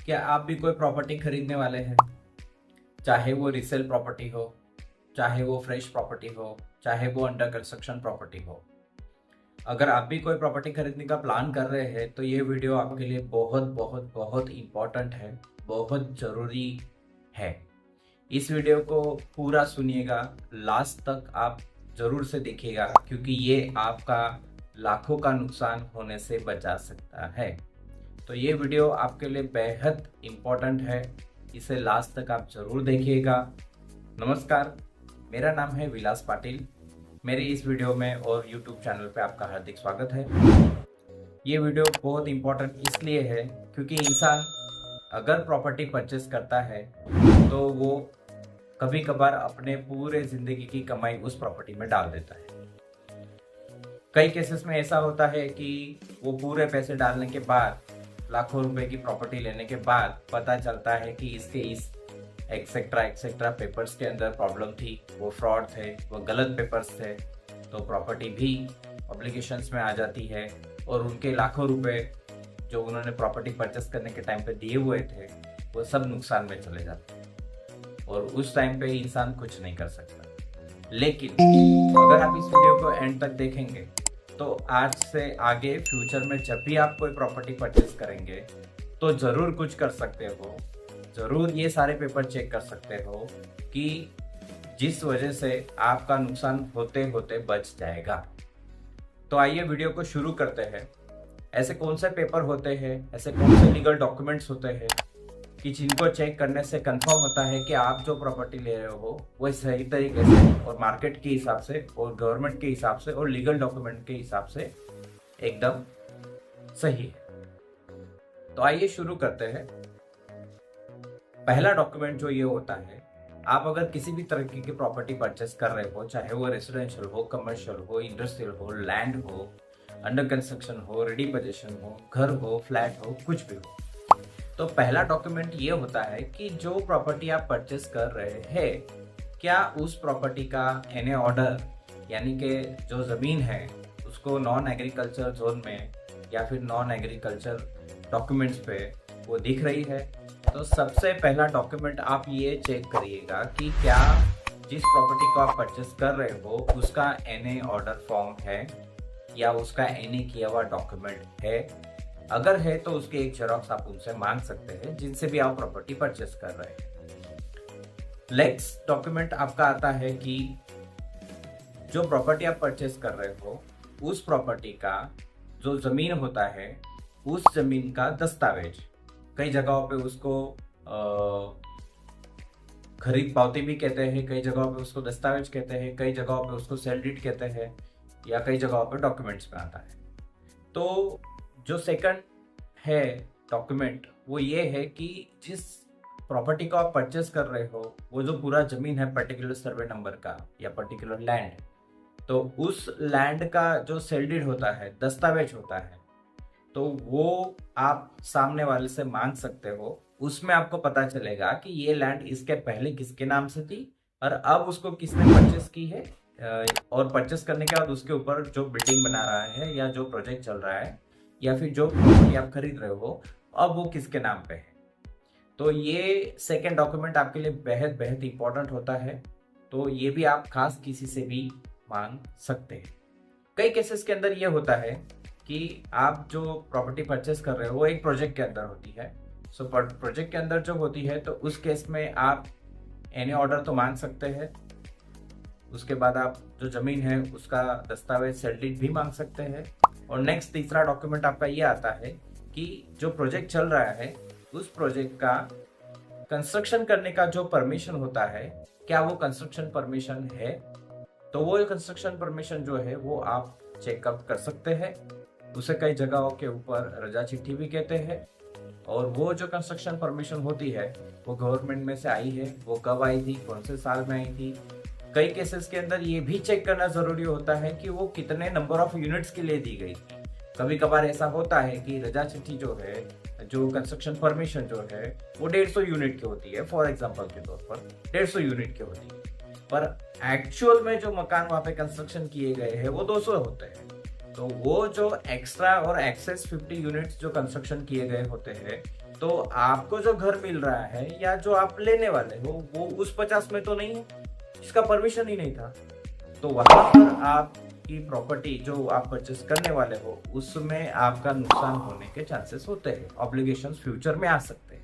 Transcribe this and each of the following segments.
क्या आप भी कोई प्रॉपर्टी खरीदने वाले हैं? चाहे वो रीसेल प्रॉपर्टी हो, चाहे वो फ्रेश प्रॉपर्टी हो, चाहे वो अंडर कंस्ट्रक्शन प्रॉपर्टी हो। अगर आप भी कोई प्रॉपर्टी खरीदने का प्लान कर रहे हैं तो ये वीडियो आपके लिए बहुत बहुत बहुत इम्पोर्टेंट है, बहुत ज़रूरी है। इस वीडियो को पूरा सुनिएगा, लास्ट तक आप ज़रूर से देखिएगा, क्योंकि ये आपका लाखों का नुकसान होने से बचा सकता है। तो ये वीडियो आपके लिए बेहद इम्पोर्टेंट है, इसे लास्ट तक आप ज़रूर देखिएगा। नमस्कार, मेरा नाम है विलास पाटिल। मेरे इस वीडियो में और YouTube चैनल पे आपका हार्दिक स्वागत है। ये वीडियो बहुत इम्पोर्टेंट इसलिए है क्योंकि इंसान अगर प्रॉपर्टी परचेस करता है तो वो कभी कभार अपने पूरे ज़िंदगी की कमाई उस प्रॉपर्टी में डाल देता है। कई केसेस में ऐसा होता है कि वो पूरे पैसे डालने के बाद, लाखों रुपए की प्रॉपर्टी लेने के बाद पता चलता है कि इसके इस एक्सेट्रा पेपर्स के अंदर प्रॉब्लम थी, वो फ्रॉड थे, वो गलत पेपर्स थे। तो प्रॉपर्टी भी ऑब्लिगेशंस में आ जाती है और उनके लाखों रुपए जो उन्होंने प्रॉपर्टी परचेस करने के टाइम पे दिए हुए थे वो सब नुकसान में चले जाते हैं और उस टाइम पे इंसान कुछ नहीं कर सकता। लेकिन अगर आप इस वीडियो को एंड तक देखेंगे तो आज से आगे फ्यूचर में जब भी आप कोई प्रॉपर्टी परचेस करेंगे तो ज़रूर कुछ कर सकते हो, ज़रूर ये सारे पेपर चेक कर सकते हो कि जिस वजह से आपका नुकसान होते होते बच जाएगा। तो आइए वीडियो को शुरू करते हैं। ऐसे कौन से पेपर होते हैं, ऐसे कौन से लीगल डॉक्यूमेंट्स होते हैं कि जिनको चेक करने से कंफर्म होता है कि आप जो प्रॉपर्टी ले रहे हो वो सही तरीके से और मार्केट के हिसाब से और गवर्नमेंट के हिसाब से और लीगल डॉक्यूमेंट के हिसाब से एकदम सही है। तो आइए शुरू करते हैं। पहला डॉक्यूमेंट जो ये होता है, आप अगर किसी भी तरह की प्रॉपर्टी परचेस कर रहे हो, चाहे वो रेसिडेंशियल हो, कमर्शियल हो, इंडस्ट्रियल हो, लैंड हो, अंडर कंस्ट्रक्शन हो, रेडी पोजीशन हो, घर हो, फ्लैट हो, कुछ भी हो, तो पहला डॉक्यूमेंट ये होता है कि जो प्रॉपर्टी आप परचेस कर रहे हैं, क्या उस प्रॉपर्टी का एनए ऑर्डर, यानी कि जो ज़मीन है उसको नॉन एग्रीकल्चर जोन में या फिर नॉन एग्रीकल्चर डॉक्यूमेंट्स पे वो दिख रही है। तो सबसे पहला डॉक्यूमेंट आप ये चेक करिएगा कि क्या जिस प्रॉपर्टी को आप परचेस कर रहे हो उसका एनए ऑर्डर फॉर्म है या उसका एनए किया हुआ डॉक्यूमेंट है। अगर है तो उसके एक जेरॉक्स आप उनसे मांग सकते हैं जिनसे भी आप प्रॉपर्टी परचेस कर रहे हैं। नेक्स्ट डॉक्यूमेंट आपका आता है कि जो प्रॉपर्टी आप परचेस कर रहे हो उस प्रॉपर्टी का जो जमीन होता है उस जमीन का दस्तावेज, कई जगहों पे उसको खरीद पावती भी कहते हैं, कई जगहों पे उसको दस्तावेज कहते हैं, कई जगहों पे उसको सेल डीड कहते हैं या कई जगहों पे डॉक्यूमेंट्स में आता है। तो जो सेकंड है डॉक्यूमेंट वो ये है कि जिस प्रॉपर्टी को आप परचेस कर रहे हो वो जो पूरा जमीन है पर्टिकुलर सर्वे नंबर का या पर्टिकुलर लैंड, तो उस लैंड का जो सेल डीड होता है, दस्तावेज होता है, तो वो आप सामने वाले से मांग सकते हो। उसमें आपको पता चलेगा कि ये लैंड इसके पहले किसके नाम से थी और अब उसको किसने परचेस की है, और परचेस करने के बाद उसके ऊपर जो बिल्डिंग बना रहा है या जो प्रोजेक्ट चल रहा है या फिर जो प्रॉपर्टी आप खरीद रहे हो अब वो किसके नाम पे है। तो ये सेकेंड डॉक्यूमेंट आपके लिए बेहद बेहद इंपॉर्टेंट होता है। तो ये भी आप खास किसी से भी मांग सकते हैं। कई केसेस के अंदर ये होता है कि आप जो प्रॉपर्टी परचेस कर रहे हो वो एक प्रोजेक्ट के अंदर होती है। सो प्रोजेक्ट के अंदर जो होती है तो उस केस में आप एनी ऑर्डर तो मांग सकते हैं, उसके बाद आप जो जमीन है उसका दस्तावेज सेल डीड भी मांग सकते हैं। और नेक्स्ट तीसरा डॉक्यूमेंट आपका ये आता है कि जो प्रोजेक्ट चल रहा है उस प्रोजेक्ट का कंस्ट्रक्शन करने का जो परमिशन होता है, क्या वो कंस्ट्रक्शन परमिशन है। तो वो कंस्ट्रक्शन परमिशन जो है वो आप चेकअप कर सकते हैं। उसे कई जगहों के ऊपर रजा चिट्ठी भी कहते हैं। और वो जो कंस्ट्रक्शन परमिशन होती है वो गवर्नमेंट में से आई है, वो कब आई थी, कौन से साल में आई थी। कई केसेस के अंदर ये भी चेक करना जरूरी होता है कि वो कितने नंबर ऑफ यूनिट्स के लिए दी गई। कभी कभार ऐसा होता है कि रजा चिट्ठी जो है, जो कंस्ट्रक्शन परमिशन जो है वो 150 यूनिट की होती है, फॉर एग्जांपल के तौर पर 150 यूनिट की होती है, पर एक्चुअल में जो मकान वहां पे कंस्ट्रक्शन किए गए हैं वो 200 होते हैं। तो वो जो एक्स्ट्रा और एक्सेस 50 यूनिट्स जो कंस्ट्रक्शन किए गए होते हैं तो आपको जो घर मिल रहा है या जो आप लेने वाले हो वो उस 50 में तो नहीं है, इसका परमिशन ही नहीं था। तो वहां पर आपकी प्रॉपर्टी जो आप परचेस करने वाले हो उसमें आपका नुकसान होने के चांसेस होते हैं, ऑब्लिगेशंस फ्यूचर में आ सकते हैं।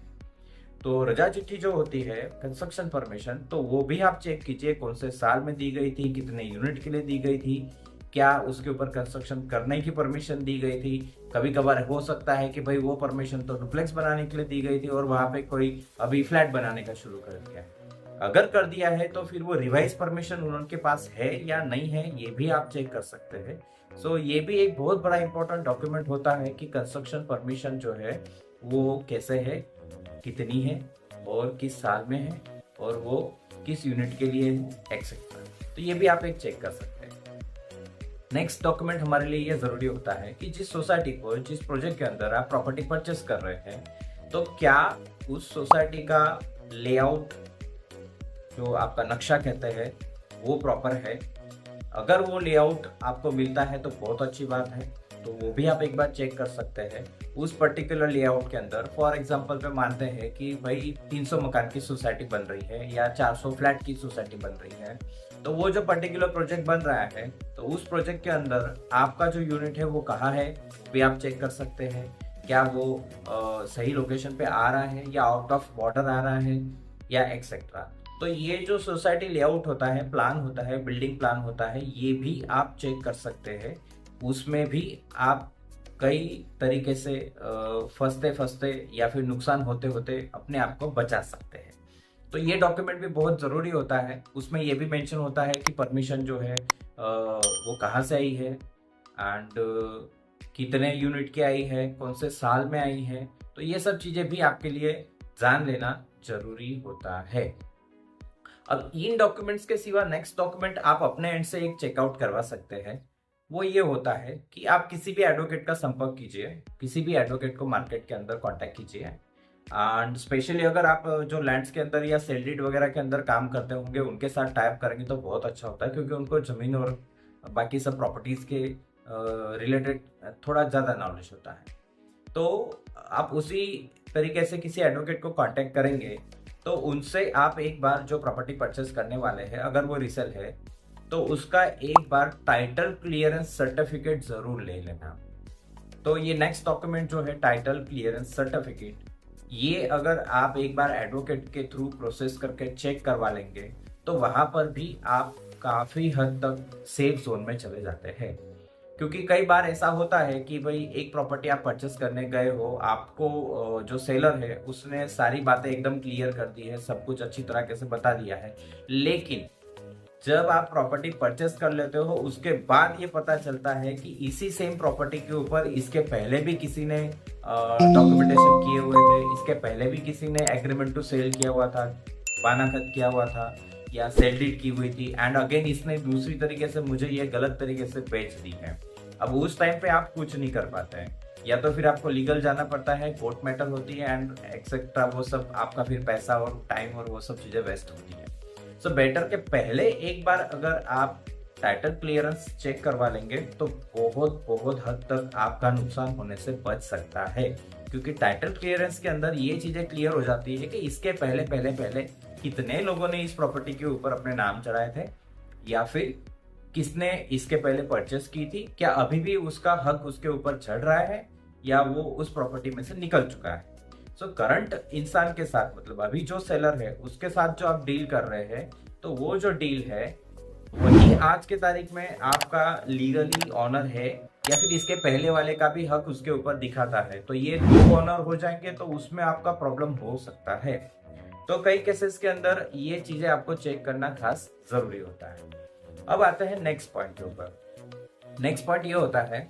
तो रजा चिट्ठी जो होती है कंस्ट्रक्शन परमिशन, तो वो भी आप चेक कीजिए कौन से साल में दी गई थी, कितने यूनिट के लिए दी गई थी, क्या उसके ऊपर कंस्ट्रक्शन करने की परमिशन दी गई थी। कभी कभार हो सकता है कि भाई वो परमिशन तो डुप्लेक्स बनाने के लिए दी गई थी और वहां पे कोई अभी फ्लैट बनाने का शुरू कर दिया। अगर कर दिया है तो फिर वो रिवाइज परमिशन उनके पास है या नहीं है, ये भी आप चेक कर सकते हैं। सो ये भी एक बहुत बड़ा इंपॉर्टेंट डॉक्यूमेंट होता है कि कंस्ट्रक्शन परमिशन जो है वो कैसे है, कितनी है और किस साल में है और वो किस यूनिट के लिए है, एक्सेट्रा। तो ये भी आप एक चेक कर सकते हैं। नेक्स्ट डॉक्यूमेंट हमारे लिए ये जरूरी होता है कि जिस सोसाइटी को, जिस प्रोजेक्ट के अंदर आप प्रॉपर्टी परचेस कर रहे हैं, तो क्या उस सोसाइटी का लेआउट जो आपका नक्शा कहते हैं वो प्रॉपर है। अगर वो लेआउट आपको मिलता है तो बहुत अच्छी बात है, तो वो भी आप एक बार चेक कर सकते हैं। उस पर्टिकुलर लेआउट के अंदर फॉर एग्जांपल पे मानते हैं कि भाई 300 मकान की सोसाइटी बन रही है या 400 फ्लैट की सोसाइटी बन रही है, तो वो जो पर्टिकुलर प्रोजेक्ट बन रहा है तो उस प्रोजेक्ट के अंदर आपका जो यूनिट है वो कहाँ है भी आप चेक कर सकते हैं। क्या वो सही लोकेशन पे आ रहा है या आउट ऑफ बॉर्डर आ रहा है या एक्सेट्रा। तो ये जो सोसाइटी लेआउट होता है, प्लान होता है, बिल्डिंग प्लान होता है, ये भी आप चेक कर सकते हैं। उसमें भी आप कई तरीके से फंसते फंसते या फिर नुकसान होते होते अपने आप को बचा सकते हैं। तो ये डॉक्यूमेंट भी बहुत ज़रूरी होता है। उसमें ये भी मेंशन होता है कि परमिशन जो है वो कहाँ से आई है एंड कितने यूनिट की आई है, कौन से साल में आई है। तो ये सब चीज़ें भी आपके लिए जान लेना जरूरी होता है। अब इन डॉक्यूमेंट्स के सिवा नेक्स्ट डॉक्यूमेंट आप अपने एंड से एक चेकआउट करवा सकते हैं। वो ये होता है कि आप किसी भी एडवोकेट का संपर्क कीजिए, किसी भी एडवोकेट को मार्केट के अंदर कांटेक्ट कीजिए। एंड स्पेशली अगर आप जो लैंड्स के अंदर या सेल डीड वगैरह के अंदर काम करते होंगे उनके साथ टाइप करेंगे तो बहुत अच्छा होता है, क्योंकि उनको जमीन और बाकी सब प्रॉपर्टीज के रिलेटेड थोड़ा ज़्यादा नॉलेज होता है। तो आप उसी तरीके से किसी एडवोकेट को कांटेक्ट करेंगे तो उनसे आप एक बार जो प्रॉपर्टी परचेस करने वाले हैं, अगर वो रीसेल है तो उसका एक बार टाइटल क्लियरेंस सर्टिफिकेट जरूर ले लेना। तो ये नेक्स्ट डॉक्यूमेंट जो है टाइटल क्लियरेंस सर्टिफिकेट, ये अगर आप एक बार एडवोकेट के थ्रू प्रोसेस करके चेक करवा लेंगे तो वहां पर भी आप काफी हद तक सेफ जोन में चले जाते हैं। क्योंकि कई बार ऐसा होता है कि भाई एक प्रॉपर्टी आप परचेस करने गए हो, आपको जो सेलर है उसने सारी बातें एकदम क्लियर कर दी है, सब कुछ अच्छी तरीके से बता दिया है, लेकिन जब आप प्रॉपर्टी परचेस कर लेते हो उसके बाद ये पता चलता है कि इसी सेम प्रॉपर्टी के ऊपर इसके पहले भी किसी ने डॉक्यूमेंटेशन किए हुए थे, इसके पहले भी किसी ने एग्रीमेंट टू सेल किया हुआ था, पानाखत किया हुआ था या सेल डीड की हुई थी, एंड अगेन इसने दूसरी तरीके से मुझे ये गलत तरीके से बेच दी है। अब उस टाइम पे आप कुछ नहीं कर पाते हैं, या तो फिर आपको लीगल जाना पड़ता है, कोर्ट मैटर होती है एंड एक्सेट्रा, वो सब आपका फिर पैसा और टाइम और वो सब चीजें वेस्ट होती है। सो बेटर के पहले एक बार अगर आप टाइटल क्लियरेंस चेक करवा लेंगे तो बहुत बहुत हद तक आपका नुकसान होने से बच सकता है। क्योंकि टाइटल क्लियरेंस के अंदर ये चीजें क्लियर हो जाती है कि इसके पहले पहले पहले कितने लोगों ने इस प्रॉपर्टी के ऊपर अपने नाम चढ़ाए थे, या फिर किसने इसके पहले परचेस की थी, क्या अभी भी उसका हक उसके ऊपर चढ़ रहा है या वो उस प्रॉपर्टी में से निकल चुका है। सो करंट इंसान के साथ, मतलब अभी जो सेलर है उसके साथ जो आप डील कर रहे हैं, तो वो जो डील है वही आज के तारीख में आपका लीगली ऑनर है, या फिर इसके पहले वाले का भी हक उसके ऊपर दिखाता है। तो ये दो ऑनर हो जाएंगे तो उसमें आपका प्रॉब्लम हो सकता है। तो कई केसेस के अंदर ये चीजें आपको चेक करना खास जरूरी होता है। अब आते हैं नेक्स्ट पॉइंट के ऊपर। नेक्स्ट पॉइंट ये होता है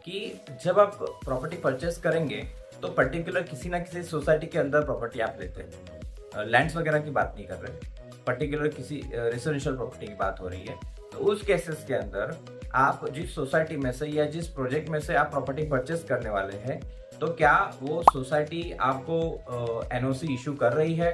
कि जब आप प्रॉपर्टी परचेस करेंगे तो पर्टिकुलर किसी ना किसी सोसाइटी के अंदर प्रॉपर्टी आप लेते हैं, लैंड्स वगैरह की बात नहीं कर रहे, पर्टिकुलर किसी रेसिडेंशियल प्रॉपर्टी की बात हो रही है। तो उस केसेस के अंदर आप जिस सोसाइटी में से या जिस प्रोजेक्ट में से आप प्रॉपर्टी परचेस करने वाले हैं, तो क्या वो सोसाइटी आपको एनओसी इशू कर रही है,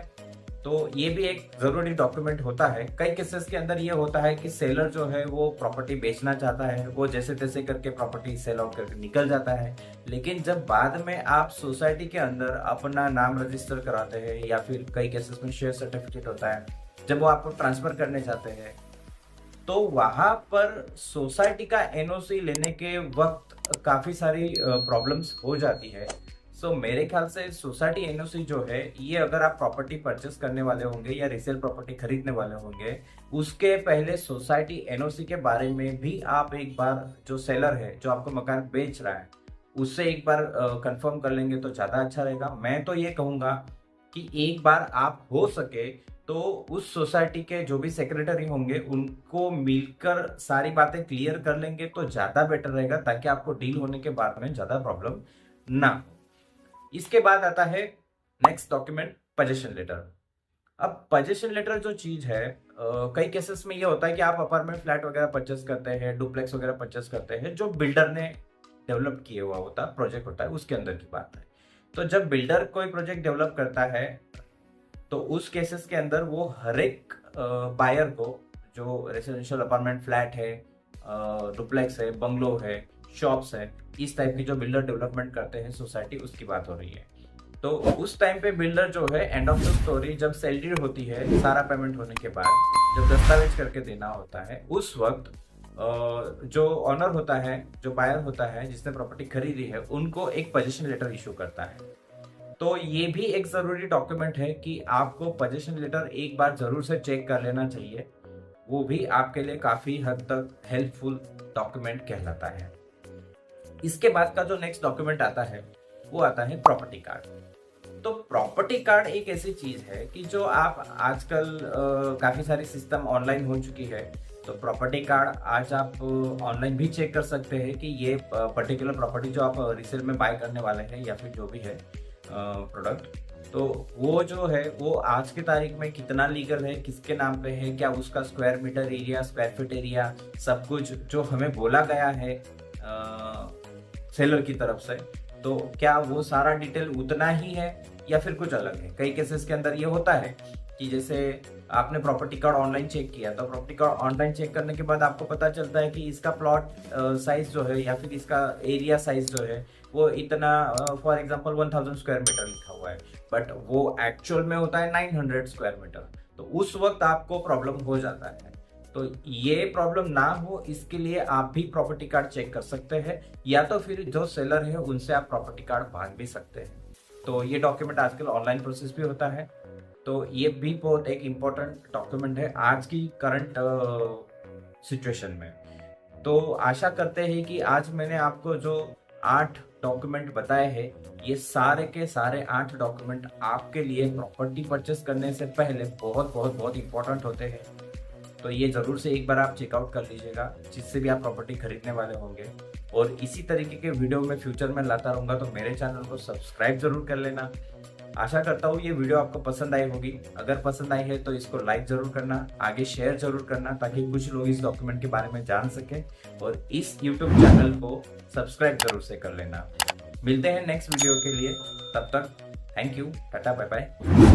तो ये भी एक जरूरी डॉक्यूमेंट होता है। कई केसेस के अंदर ये होता है कि सेलर जो है वो प्रॉपर्टी बेचना चाहता है, वो जैसे तैसे करके प्रॉपर्टी सेल आउट करके निकल जाता है, लेकिन जब बाद में आप सोसाइटी के अंदर अपना नाम रजिस्टर कराते हैं या फिर कई केसेस में शेयर सर्टिफिकेट होता है, जब वो आपको ट्रांसफर करने चाहते हैं, तो वहां पर सोसाइटी का एनओसी लेने के वक्त काफी सारी प्रॉब्लम्स हो जाती है। सो मेरे ख्याल से सोसाइटी एनओसी जो है, ये अगर आप प्रॉपर्टी परचेस करने वाले होंगे या रिसेल प्रॉपर्टी खरीदने वाले होंगे, उसके पहले सोसाइटी एनओसी के बारे में भी आप एक बार, जो सेलर है जो आपको मकान बेच रहा है, उससे एक बार कंफर्म कर लेंगे तो ज़्यादा अच्छा रहेगा। मैं तो ये कहूँगा कि एक बार आप हो सके तो उस सोसाइटी के जो भी सेक्रेटरी होंगे उनको मिलकर सारी बातें क्लियर कर लेंगे तो ज़्यादा बेटर रहेगा, ताकि आपको डील होने के बाद में ज़्यादा प्रॉब्लम ना हो। इसके बाद आता है नेक्स्ट डॉक्यूमेंट, पोजीशन लेटर। अब पोजीशन लेटर जो चीज है, कई केसेस में ये होता है कि आप अपार्टमेंट फ्लैट वगैरह परचेस करते हैं, डुप्लेक्स वगैरह परचेस करते हैं, जो बिल्डर ने डेवलप किया हुआ होता है, प्रोजेक्ट होता है, उसके अंदर की बात है। तो जब बिल्डर कोई प्रोजेक्ट डेवलप करता है तो उस केसेस के अंदर वो हर एक बायर को, जो रेसिडेंशियल अपार्टमेंट फ्लैट है, डुप्लेक्स है, बंगलो है, शॉप्स है, इस टाइप की जो बिल्डर डेवलपमेंट करते हैं सोसाइटी, उसकी बात हो रही है। तो उस टाइम पे बिल्डर जो है, एंड ऑफ द स्टोरी, जब सैलरी होती है, सारा पेमेंट होने के बाद जब दस्तावेज करके देना होता है, उस वक्त जो ऑनर होता है, जो बायर होता है, जिसने प्रॉपर्टी खरीदी है, उनको एक पोजीशन लेटर इशू करता है। तो ये भी एक जरूरी डॉक्यूमेंट है कि आपको पोजीशन लेटर एक बार जरूर से चेक कर लेना चाहिए। वो भी आपके लिए काफी हद तक हेल्पफुल डॉक्यूमेंट कहलाता है। इसके बाद का जो नेक्स्ट डॉक्यूमेंट आता है वो आता है प्रॉपर्टी कार्ड। तो प्रॉपर्टी कार्ड एक ऐसी चीज है कि जो आप आजकल काफी सारी सिस्टम ऑनलाइन हो चुकी है, तो प्रॉपर्टी कार्ड आज आप ऑनलाइन भी चेक कर सकते हैं कि ये पर्टिकुलर प्रॉपर्टी जो आप रीसेल में बाय करने वाले हैं या फिर जो भी है प्रोडक्ट, तो वो जो है वो आज की तारीख में कितना लीगल है, किसके नाम पे है, क्या उसका square metre area, square feet area, सब कुछ जो हमें बोला गया है सेलर की तरफ से, तो क्या वो सारा डिटेल उतना ही है या फिर कुछ अलग है। कई केसेस के अंदर ये होता है कि जैसे आपने प्रॉपर्टी कार्ड ऑनलाइन चेक किया, तो प्रॉपर्टी कार्ड ऑनलाइन चेक करने के बाद आपको पता चलता है कि इसका प्लॉट साइज जो है या फिर इसका एरिया साइज जो है वो इतना, फॉर एग्जांपल 1000 स्क्वायर मीटर लिखा हुआ है, बट वो एक्चुअल में होता है 900 स्क्वायर मीटर। तो उस वक्त आपको प्रॉब्लम हो जाता है। तो ये प्रॉब्लम ना हो, इसके लिए आप भी प्रॉपर्टी कार्ड चेक कर सकते हैं, या तो फिर जो सेलर है उनसे आप प्रॉपर्टी कार्ड मांग भी सकते हैं। तो ये डॉक्यूमेंट आजकल ऑनलाइन प्रोसेस भी होता है, तो ये भी बहुत एक इम्पोर्टेंट डॉक्यूमेंट है आज की करंट सिचुएशन में। तो आशा करते हैं कि आज मैंने आपको जो 8 डॉक्यूमेंट बताए हैं, ये सारे के सारे 8 डॉक्यूमेंट आपके लिए प्रॉपर्टी परचेस करने से पहले बहुत बहुत बहुत इंपॉर्टेंट होते हैं। तो ये जरूर से एक बार आप चेकआउट कर लीजिएगा, जिससे भी आप प्रॉपर्टी खरीदने वाले होंगे। और इसी तरीके के वीडियो में फ्यूचर में लाता रहूंगा, तो मेरे चैनल को सब्सक्राइब जरूर कर लेना। आशा करता हूँ ये वीडियो आपको पसंद आई होगी। अगर पसंद आई है तो इसको लाइक जरूर करना, आगे शेयर जरूर करना, ताकि कुछ लोग इस डॉक्यूमेंट के बारे में जान सकें, और इस YouTube चैनल को सब्सक्राइब जरूर से कर लेना। मिलते हैं नेक्स्ट वीडियो के लिए, तब तक thank you, tata, bye bye.